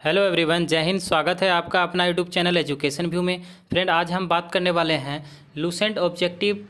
Hello everyone, जय हिंद। स्वागत है आपका अपना यूट्यूब चैनल एजुकेशन व्यू में। फ्रेंड, आज हम बात करने वाले हैं लूसेंट ऑब्जेक्टिव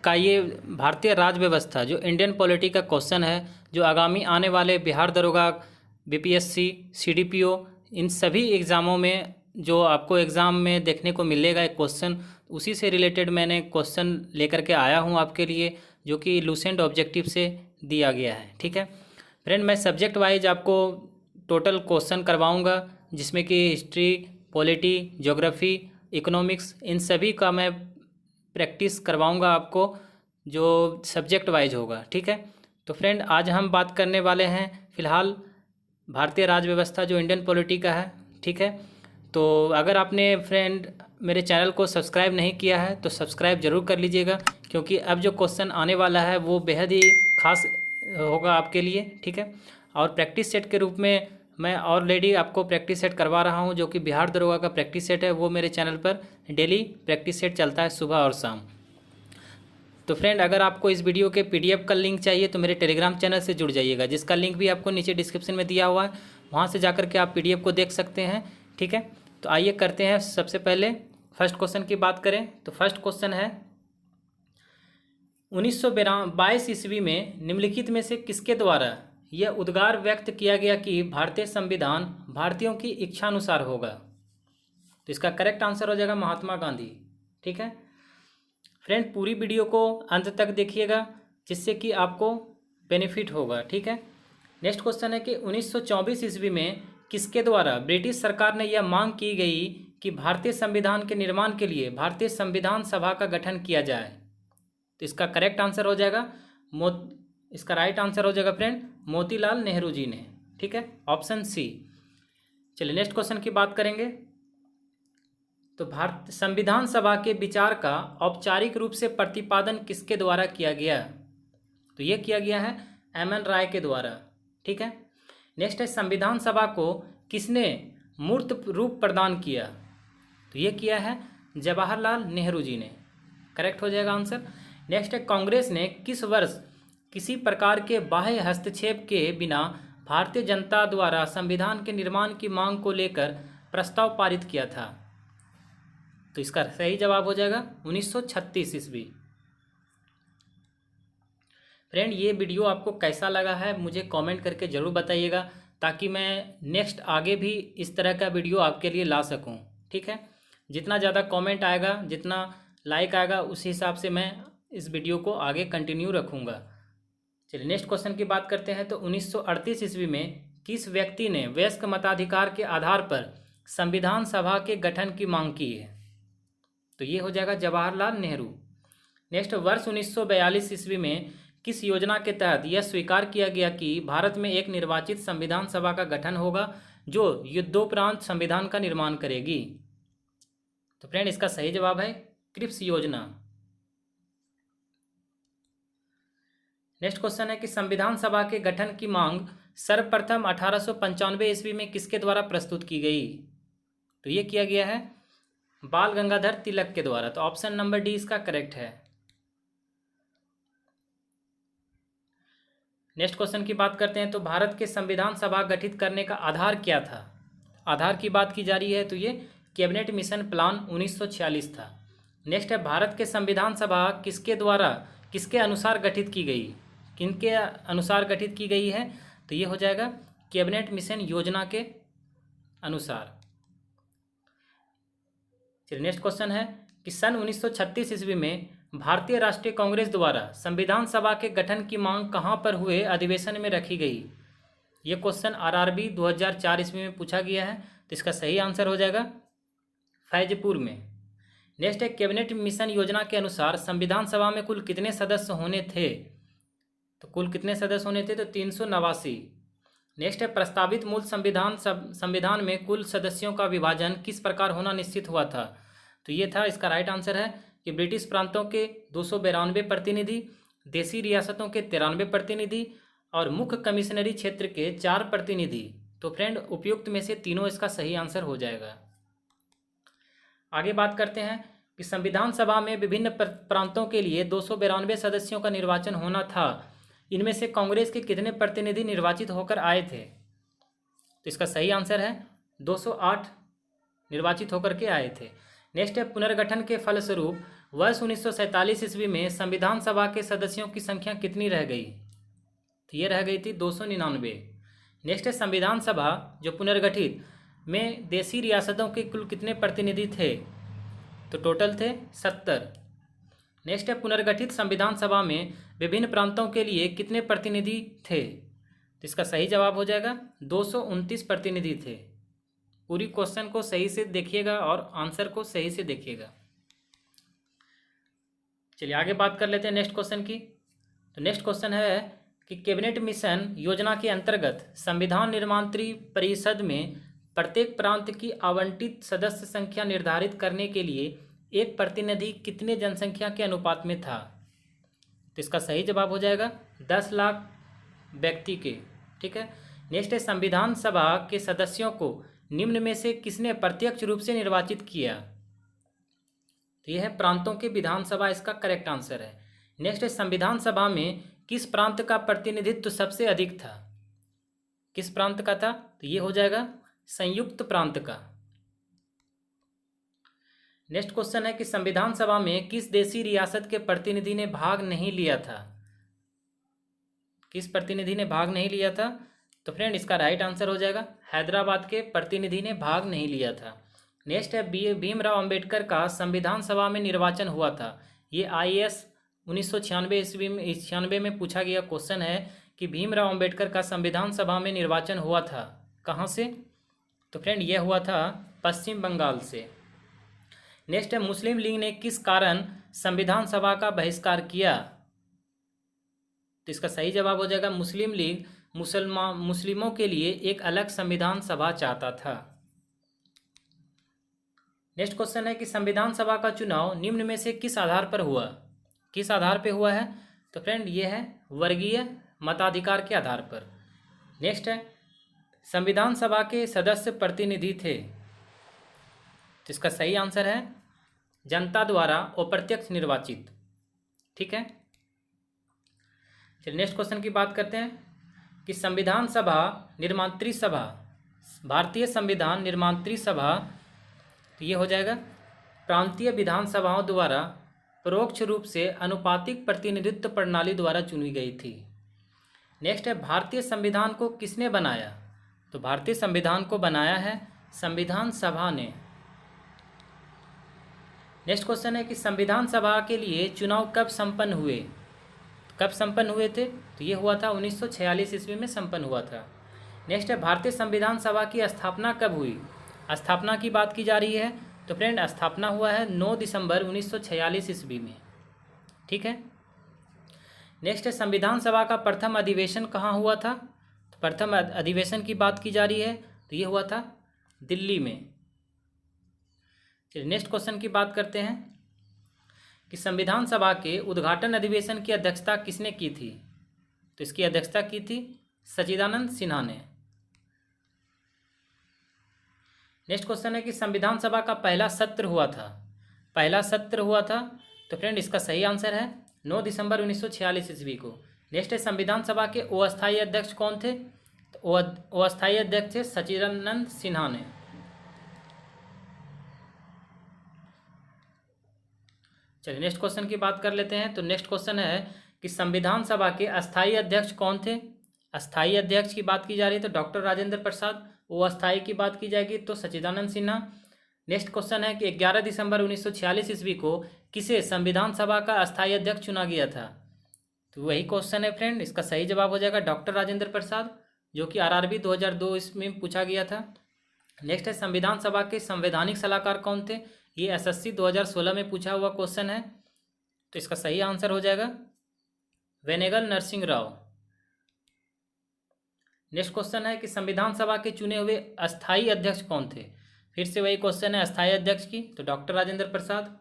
का ये भारतीय राज्य व्यवस्था जो इंडियन पॉलिटी का क्वेश्चन है, जो आगामी आने वाले बिहार दरोगा, बीपीएससी, सीडीपीओ, इन सभी एग्ज़ामों में जो आपको एग्ज़ाम में देखने को मिलेगा एक क्वेश्चन, उसी से रिलेटेड मैंने क्वेश्चन लेकर के आया हूँ आपके लिए, जो कि लूसेंट ऑब्जेक्टिव से दिया गया है। ठीक है फ्रेंड, मैं सब्जेक्ट वाइज आपको टोटल क्वेश्चन करवाऊंगा, जिसमें कि हिस्ट्री, पॉलिटी, ज्योग्राफी, इकोनॉमिक्स, इन सभी का मैं प्रैक्टिस करवाऊंगा आपको, जो सब्जेक्ट वाइज होगा। ठीक है, तो फ्रेंड आज हम बात करने वाले हैं फ़िलहाल भारतीय राज्य व्यवस्था जो इंडियन पॉलिटी का है। ठीक है, तो अगर आपने फ्रेंड मेरे चैनल को सब्सक्राइब नहीं किया है तो सब्सक्राइब ज़रूर कर लीजिएगा, क्योंकि अब जो क्वेश्चन आने वाला है वो बेहद ही खास होगा आपके लिए। ठीक है, और प्रैक्टिस सेट के रूप में मैं ऑलरेडी आपको प्रैक्टिस सेट करवा रहा हूं, जो कि बिहार दरोगा का प्रैक्टिस सेट है। वो मेरे चैनल पर डेली प्रैक्टिस सेट चलता है सुबह और शाम। तो फ्रेंड, अगर आपको इस वीडियो के पीडीएफ का लिंक चाहिए तो मेरे टेलीग्राम चैनल से जुड़ जाइएगा, जिसका लिंक भी आपको नीचे डिस्क्रिप्शन में दिया हुआ है। वहाँ से जाकर के आप पीडीएफ को देख सकते हैं। ठीक है, तो आइए करते हैं। सबसे पहले फर्स्ट क्वेश्चन की बात करें तो फर्स्ट क्वेश्चन है 1922 ईस्वी में निम्नलिखित में से किसके द्वारा यह उद्गार व्यक्त किया गया कि भारतीय संविधान भारतीयों की इच्छानुसार होगा? तो इसका करेक्ट आंसर हो जाएगा महात्मा गांधी। ठीक है फ्रेंड, पूरी वीडियो को अंत तक देखिएगा, जिससे कि आपको बेनिफिट होगा। ठीक है, नेक्स्ट क्वेश्चन है कि 1924 ईस्वी में किसके द्वारा ब्रिटिश सरकार ने यह मांग की गई कि भारतीय संविधान के निर्माण के लिए भारतीय संविधान सभा का गठन किया जाए? तो इसका करेक्ट आंसर हो जाएगा इसका राइट आंसर हो जाएगा फ्रेंड मोतीलाल नेहरू जी ने। ठीक है, ऑप्शन सी। चलिए नेक्स्ट क्वेश्चन की बात करेंगे। तो भारत संविधान सभा के विचार का औपचारिक रूप से प्रतिपादन किसके द्वारा किया गया? तो यह किया गया है एम.एन. राय के द्वारा। ठीक है, नेक्स्ट है संविधान सभा को किसने मूर्त रूप प्रदान किया? तो यह किया है जवाहरलाल नेहरू जी ने। करेक्ट हो जाएगा आंसर। नेक्स्ट है कांग्रेस ने किस वर्ष किसी प्रकार के बाह्य हस्तक्षेप के बिना भारतीय जनता द्वारा संविधान के निर्माण की मांग को लेकर प्रस्ताव पारित किया था? तो इसका सही जवाब हो जाएगा 1936 ईस्वी। फ्रेंड, ये वीडियो आपको कैसा लगा है मुझे कमेंट करके ज़रूर बताइएगा, ताकि मैं नेक्स्ट आगे भी इस तरह का वीडियो आपके लिए ला सकूं। ठीक है, जितना ज़्यादा कमेंट आएगा, जितना लाइक आएगा, उस हिसाब से मैं इस वीडियो को आगे कंटिन्यू रखूँगा। चलिए नेक्स्ट क्वेश्चन की बात करते हैं। तो 1938 ईस्वी में किस व्यक्ति ने वयस्क मताधिकार के आधार पर संविधान सभा के गठन की मांग की है? तो ये हो जाएगा जवाहरलाल नेहरू। नेक्स्ट, वर्ष 1942 ईस्वी में किस योजना के तहत यह स्वीकार किया गया कि भारत में एक निर्वाचित संविधान सभा का गठन होगा जो युद्धोपरांत संविधान का निर्माण करेगी? तो फ्रेंड, इसका सही जवाब है क्रिप्स योजना। नेक्स्ट क्वेश्चन है कि संविधान सभा के गठन की मांग सर्वप्रथम 1895 ईस्वी में किसके द्वारा प्रस्तुत की गई? तो ये किया गया है बाल गंगाधर तिलक के द्वारा। तो ऑप्शन नंबर डी इसका करेक्ट है। नेक्स्ट क्वेश्चन की बात करते हैं। तो भारत के संविधान सभा गठित करने का आधार क्या था? आधार की बात की जा रही है, तो ये कैबिनेट मिशन प्लान 1946 था। नेक्स्ट है भारत के संविधान सभा किसके द्वारा किसके अनुसार गठित की गई? किनके अनुसार गठित की गई है? तो ये हो जाएगा कैबिनेट मिशन योजना के अनुसार। चलिए नेक्स्ट क्वेश्चन है कि सन 1936 ईस्वी में भारतीय राष्ट्रीय कांग्रेस द्वारा संविधान सभा के गठन की मांग कहां पर हुए अधिवेशन में रखी गई? ये क्वेश्चन आरआरबी 2004 ईस्वी में पूछा गया है, तो इसका सही आंसर हो जाएगा फैजपुर में। नेक्स्ट है कैबिनेट मिशन योजना के अनुसार संविधान सभा में कुल कितने सदस्य होने थे? तो कुल कितने सदस्य होने थे? तो 389। नेक्स्ट है प्रस्तावित मूल संविधान में कुल सदस्यों का विभाजन किस प्रकार होना निश्चित हुआ था? तो ये था, इसका राइट आंसर है कि ब्रिटिश प्रांतों के 292 प्रतिनिधि, देसी रियासतों के 93 प्रतिनिधि और मुख्य कमिश्नरी क्षेत्र के 4 प्रतिनिधि। तो फ्रेंड, उपयुक्त में से तीनों इसका सही आंसर हो जाएगा। आगे बात करते हैं कि संविधान सभा में विभिन्न प्रांतों के लिए 292 सदस्यों का निर्वाचन होना था। इनमें से कांग्रेस के कितने प्रतिनिधि निर्वाचित होकर आए थे? तो इसका सही आंसर है 208 निर्वाचित होकर के आए थे। नेक्स्ट है पुनर्गठन के फलस्वरूप वर्ष 1947 ईस्वी में संविधान सभा के सदस्यों की संख्या कितनी रह गई? तो ये रह गई थी 299। नेक्स्ट है संविधान सभा जो पुनर्गठित में देशी रियासतों के कुल कितने प्रतिनिधि थे? तो टोटल थे 70। नेक्स्ट है पुनर्गठित संविधान सभा में विभिन्न प्रांतों के लिए कितने प्रतिनिधि थे? तो इसका सही जवाब हो जाएगा 229 प्रतिनिधि थे। पूरी क्वेश्चन को सही से देखिएगा और आंसर को सही से देखिएगा। चलिए आगे बात कर लेते हैं नेक्स्ट क्वेश्चन की। तो नेक्स्ट क्वेश्चन है कि कैबिनेट मिशन योजना के अंतर्गत संविधान निर्माण परिषद में प्रत्येक प्रांत की आवंटित सदस्य संख्या निर्धारित करने के लिए एक प्रतिनिधि कितने जनसंख्या के अनुपात में था? तो इसका सही जवाब हो जाएगा 10 लाख व्यक्ति के। ठीक है। नेक्स्ट है संविधान सभा के सदस्यों को निम्न में से किसने प्रत्यक्ष रूप से निर्वाचित किया? तो यह है प्रांतों के विधानसभा, इसका करेक्ट आंसर है। नेक्स्ट है संविधान सभा में किस प्रांत का प्रतिनिधित्व सबसे अधिक था? किस प्रांत का था? तो ये हो जाएगा संयुक्त प्रांत का। नेक्स्ट क्वेश्चन है कि संविधान सभा में किस देशी रियासत के प्रतिनिधि ने भाग नहीं लिया था? किस प्रतिनिधि ने भाग नहीं लिया था? तो फ्रेंड इसका राइट आंसर हो जाएगा हैदराबाद के प्रतिनिधि ने भाग नहीं लिया था। नेक्स्ट है भीमराव अंबेडकर का संविधान सभा में निर्वाचन हुआ था। ये IAS 1996 ईस्वी में 96 में पूछा गया क्वेश्चन है कि भीमराव अंबेडकर का संविधान सभा में निर्वाचन हुआ था कहाँ से? तो फ्रेंड यह हुआ था पश्चिम बंगाल से। नेक्स्ट है मुस्लिम लीग ने किस कारण संविधान सभा का बहिष्कार किया? तो इसका सही जवाब हो जाएगा मुस्लिम लीग मुस्लिमों के लिए एक अलग संविधान सभा चाहता था। नेक्स्ट क्वेश्चन है कि संविधान सभा का चुनाव निम्न में से किस आधार पर हुआ? किस आधार पर हुआ है? तो फ्रेंड ये है वर्गीय मताधिकार के आधार पर। नेक्स्ट है संविधान सभा के सदस्य प्रतिनिधि थे। तो इसका सही आंसर है जनता द्वारा अप्रत्यक्ष निर्वाचित। ठीक है। चलिए नेक्स्ट क्वेश्चन की बात करते हैं कि संविधान सभा निर्मात्री सभा, भारतीय संविधान निर्मात्री सभा, तो ये हो जाएगा प्रांतीय विधानसभाओं द्वारा परोक्ष रूप से अनुपातिक प्रतिनिधित्व प्रणाली द्वारा चुनी गई थी। नेक्स्ट है भारतीय संविधान को किसने बनाया? तो भारतीय संविधान को बनाया है संविधान सभा ने। नेक्स्ट क्वेश्चन है कि संविधान सभा के लिए चुनाव कब संपन्न हुए? कब संपन्न हुए थे? तो ये हुआ था 1946 ईस्वी में संपन्न हुआ था। नेक्स्ट है भारतीय संविधान सभा की स्थापना कब हुई? स्थापना की बात की जा रही है तो फ्रेंड स्थापना हुआ है 9 दिसंबर 1946 ईस्वी में। ठीक है। नेक्स्ट है संविधान सभा का प्रथम अधिवेशन कहाँ हुआ था? तो प्रथम अधिवेशन की बात की जा रही है तो ये हुआ था दिल्ली में। चलिए नेक्स्ट क्वेश्चन की बात करते हैं कि संविधान सभा के उद्घाटन अधिवेशन की अध्यक्षता किसने की थी? तो इसकी अध्यक्षता की थी सच्चिदानंद सिन्हा ने। नेक्स्ट क्वेश्चन है कि संविधान सभा का पहला सत्र हुआ था। पहला सत्र हुआ था तो फ्रेंड इसका सही आंसर है 9 दिसंबर 1946 ईस्वी को। नेक्स्ट है संविधान सभा के अस्थायी अध्यक्ष कौन थे? तो अस्थायी अध्यक्ष थे सच्चिदानंद सिन्हा ने। चलिए नेक्स्ट क्वेश्चन की बात कर लेते हैं। तो नेक्स्ट क्वेश्चन है कि संविधान सभा के अस्थायी अध्यक्ष कौन थे? अस्थायी अध्यक्ष की बात की जा रही है तो डॉक्टर राजेंद्र प्रसाद। वो अस्थायी की बात की जाएगी तो सच्चिदानंद सिन्हा। नेक्स्ट क्वेश्चन है कि 11 दिसंबर 1946 ईस्वी को किसे संविधान सभा का अस्थायी अध्यक्ष चुना गया था? तो वही क्वेश्चन है फ्रेंड, इसका सही जवाब हो जाएगा डॉक्टर राजेंद्र प्रसाद, जो कि RRB 2002 इसमें पूछा गया था। नेक्स्ट है संविधान सभा के संवैधानिक सलाहकार कौन थे? ये SSC 2016 में पूछा हुआ क्वेश्चन है तो इसका सही आंसर हो जाएगा वेनेगल नरसिंह राव। नेक्स्ट क्वेश्चन है कि संविधान सभा के चुने हुए अस्थायी अध्यक्ष कौन थे? फिर से वही क्वेश्चन है अस्थायी अध्यक्ष की, तो डॉक्टर राजेंद्र प्रसाद।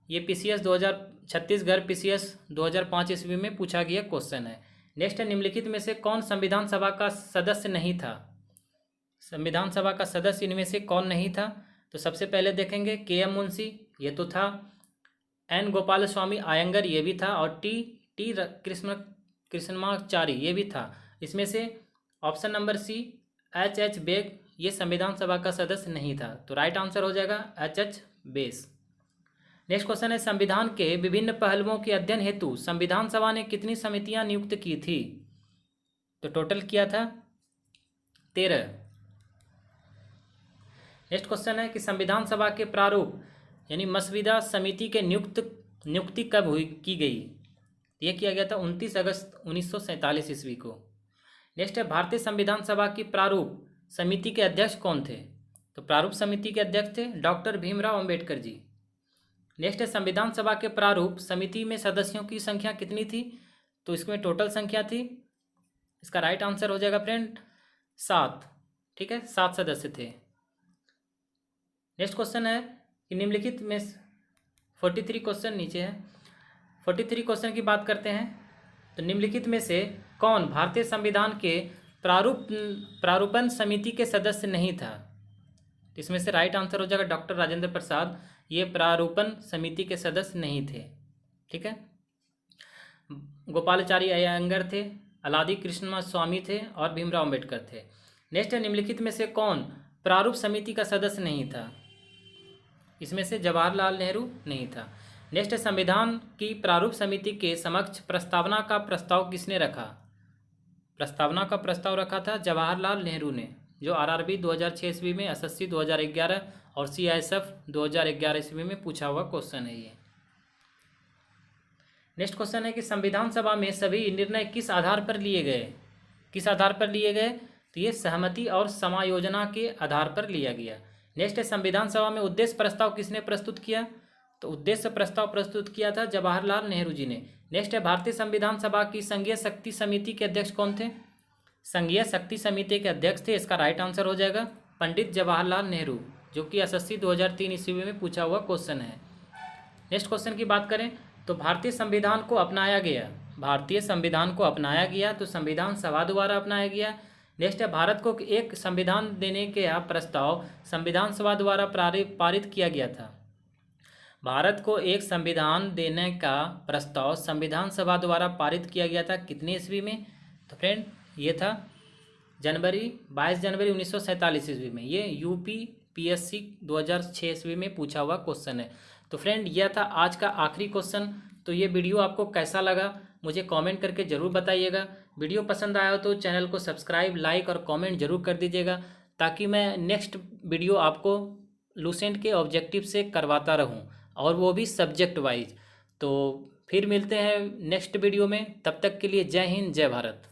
ये PCS 2000 छत्तीसगढ़ PCS 2005 ईस्वी में पूछा गया क्वेश्चन है। नेक्स्ट है निम्नलिखित में से कौन संविधान सभा का सदस्य नहीं था? संविधान सभा का सदस्य इनमें से कौन नहीं था? तो सबसे पहले देखेंगे KM मुंशी, ये तो था। N गोपाल स्वामी आयंगर, ये भी था। और T कृष्णमाचारी, ये भी था। इसमें से option number C H.H. Bag ये संविधान सभा का सदस्य नहीं था। तो राइट आंसर हो जाएगा H.H. बेस। नेक्स्ट क्वेश्चन है, संविधान के विभिन्न पहलुओं के अध्ययन हेतु संविधान सभा ने कितनी समितियां नियुक्त की थी? तो टोटल किया था 13। नेक्स्ट क्वेश्चन है कि संविधान सभा के प्रारूप यानी मसविदा समिति के नियुक्ति कब की गई? यह किया गया था 29 अगस्त 1947 ईस्वी को। नेक्स्ट है, भारतीय संविधान सभा की प्रारूप समिति के अध्यक्ष कौन थे? तो प्रारूप समिति के अध्यक्ष थे डॉक्टर भीमराव अंबेडकर जी। नेक्स्ट है, संविधान सभा के प्रारूप समिति में सदस्यों की संख्या कितनी थी? तो इसमें टोटल संख्या थी, इसका राइट आंसर हो जाएगा फ्रेंड 7। ठीक है, 7 सदस्य थे। नेक्स्ट क्वेश्चन है कि निम्नलिखित में 43 क्वेश्चन नीचे है, 43 क्वेश्चन की बात करते हैं। तो निम्नलिखित में से कौन भारतीय संविधान के प्रारूपण समिति के सदस्य नहीं था? इसमें से राइट आंसर हो जाएगा डॉक्टर राजेंद्र प्रसाद, ये प्रारूपण समिति के सदस्य नहीं थे। ठीक है, गोपालाचारी अयंगर थे, अलादी कृष्ण स्वामी थे और भीमराव अंबेडकर थे। नेक्स्ट है, निम्नलिखित में से कौन प्रारूप समिति का सदस्य नहीं था? इसमें से जवाहरलाल नेहरू नहीं था। नेक्स्ट है, संविधान की प्रारूप समिति के समक्ष प्रस्तावना का प्रस्ताव किसने रखा? प्रस्तावना का प्रस्ताव रखा था जवाहरलाल नेहरू ने, जो आरआरबी 2006 ईस्वी में, एसएससी 2011 और सीआईएसएफ 2011 ईस्वी में पूछा हुआ क्वेश्चन है ये। नेक्स्ट क्वेश्चन है कि संविधान सभा में सभी निर्णय किस आधार पर लिए गए? किस आधार पर लिए गए? तो ये सहमति और समायोजना के आधार पर लिया गया। नेक्स्ट है, संविधान सभा में उद्देश्य प्रस्ताव किसने प्रस्तुत किया? तो उद्देश्य प्रस्ताव प्रस्तुत किया था जवाहरलाल नेहरू जी ने। नेक्स्ट है, भारतीय संविधान सभा की संघीय शक्ति समिति के अध्यक्ष कौन थे? संघीय शक्ति समिति के अध्यक्ष थे, इसका राइट आंसर हो जाएगा पंडित जवाहरलाल नेहरू, जो कि एसएससी 2003 ईस्वी में पूछा हुआ क्वेश्चन है। नेक्स्ट क्वेश्चन की बात करें तो भारतीय संविधान को अपनाया गया, भारतीय संविधान को अपनाया गया तो संविधान सभा द्वारा अपनाया गया। नेक्स्ट है, भारत को एक संविधान देने का प्रस्ताव संविधान सभा द्वारा पारित किया गया था। भारत को एक संविधान देने का प्रस्ताव संविधान सभा द्वारा पारित किया गया था कितने ईस्वी में? तो फ्रेंड ये था 22 जनवरी 1947 ईस्वी में। ये यूपी पीएससी 2006 ईस्वी में पूछा हुआ क्वेश्चन है। तो फ्रेंड यह था आज का आखिरी क्वेश्चन। तो ये वीडियो आपको कैसा लगा मुझे कमेंट करके ज़रूर बताइएगा। वीडियो पसंद आया हो तो चैनल को सब्सक्राइब, लाइक और कमेंट जरूर कर दीजिएगा, ताकि मैं नेक्स्ट वीडियो आपको लूसेंट के ऑब्जेक्टिव से करवाता रहूं, और वो भी सब्जेक्ट वाइज। तो फिर मिलते हैं नेक्स्ट वीडियो में, तब तक के लिए जय हिंद, जय भारत।